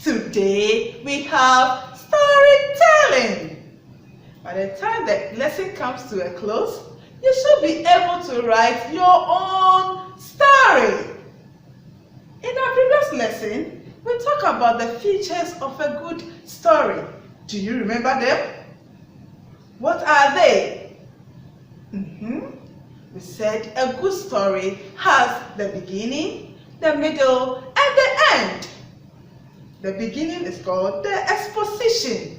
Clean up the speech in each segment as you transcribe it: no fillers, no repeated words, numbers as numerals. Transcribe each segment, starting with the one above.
Today we have storytelling. By the time the lesson comes to a close, you should be able to write your own story. In our previous lesson, we talked about the features of a good story. Do you remember them? What are they? We said a good story has the beginning, the middle, and the end. The beginning is called the exposition,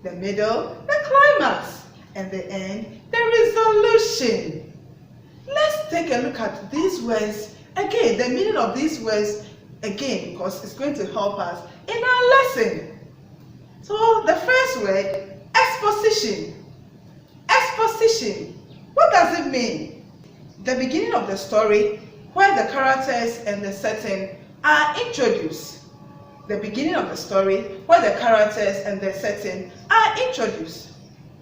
the middle, the climax, and the end, the resolution. Let's take a look at these words again, the meaning of these words again, because it's going to help us in our lesson. So the first word, exposition. Exposition. What does it mean? The beginning of the story where the characters and the setting are introduced. The beginning of the story where the characters and the setting are introduced.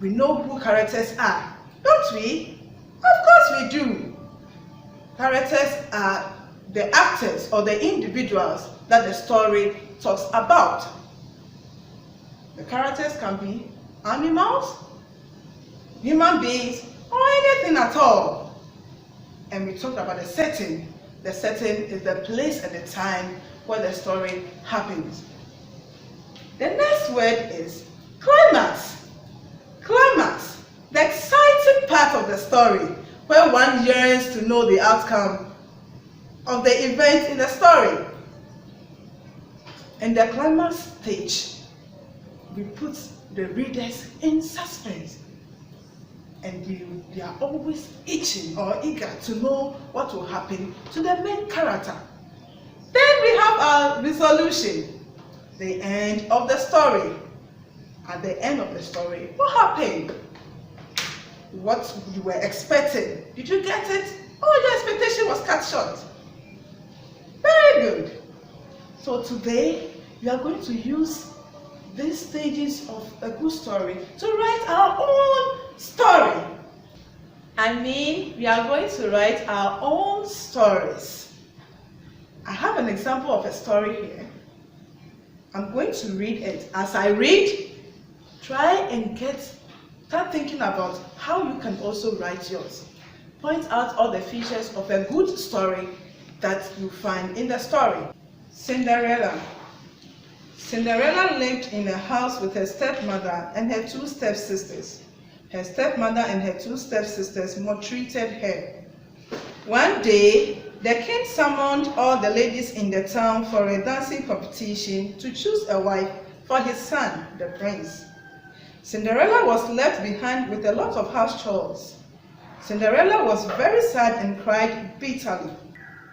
We know who characters are, don't we? Of course we do. Characters are the actors or the individuals that the story talks about. The characters can be animals, human beings, or anything at all. And we talked about the setting. The setting is the place and the time where the story happens. The next word is climax. Climax, the exciting part of the story, where one yearns to know the outcome of the event in the story. In the climax stage, we put the readers in suspense. And they are always itching or eager to know what will happen to the main character. Then we have our resolution, the end of the story. At the end of the story, what happened? What you were expecting? Did you get it? Oh, your expectation was cut short. Very good. So today, we are going to use these stages of a good story to write our own story. We are going to write our own stories. I have an example of a story here. I'm going to read it. As I read, try and start thinking about how you can also write yours. Point out all the features of a good story that you find in the story. Cinderella. Cinderella lived in a house with her stepmother and her two stepsisters. Her stepmother and her two stepsisters maltreated her. One day, the king summoned all the ladies in the town for a dancing competition to choose a wife for his son, the prince. Cinderella was left behind with a lot of house chores. Cinderella was very sad and cried bitterly.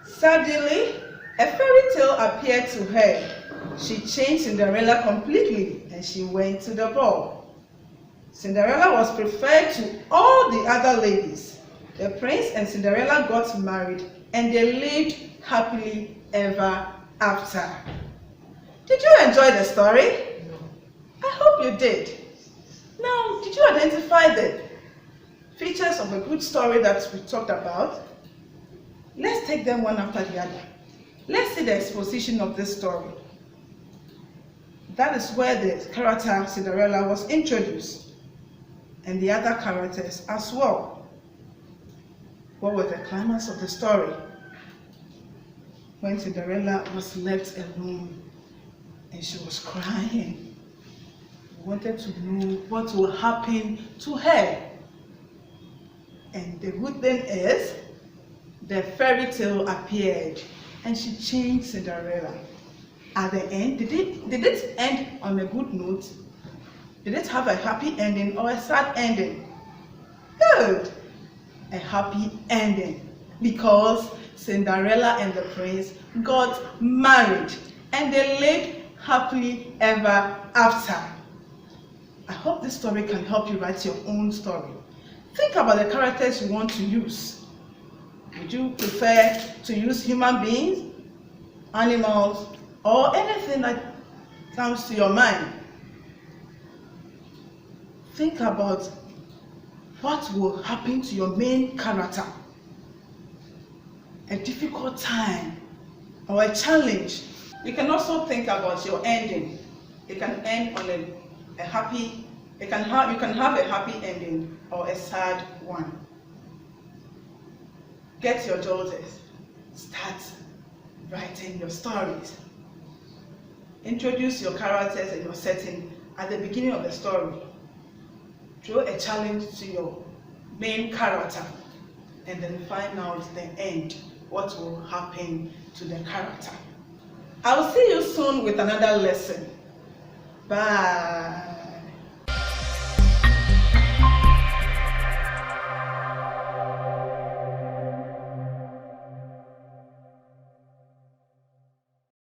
Suddenly, a fairy tale appeared to her. She changed Cinderella completely and she went to the ball. Cinderella was preferred to all the other ladies. The prince and Cinderella got married and they lived happily ever after. Did you enjoy the story? No. I hope you did. Now, did you identify the features of a good story that we talked about? Let's take them one after the other. Let's see the exposition of this story. That is where the character Cinderella was introduced, and the other characters as well. What was the climax of the story? When Cinderella was left alone and she was crying. We wanted to know what will happen to her. And the good thing is, the fairy tale appeared and she changed Cinderella. At the end, did it end on a good note? Did it have a happy ending or a sad ending? Good! A happy ending, because Cinderella and the prince got married and they lived happily ever after. I hope this story can help you write your own story. Think about the characters you want to use. Would you prefer to use human beings, animals, or anything that comes to your mind? Think about what will happen to your main character. A difficult time or a challenge You can also think about your ending. It can end on a happy, you can have a happy ending or a sad one. Get your daughters, start writing your stories. Introduce your characters and your setting at the beginning of the story. Throw a challenge to your main character and then find out the end, what will happen to the character. I'll see you soon with another lesson. Bye.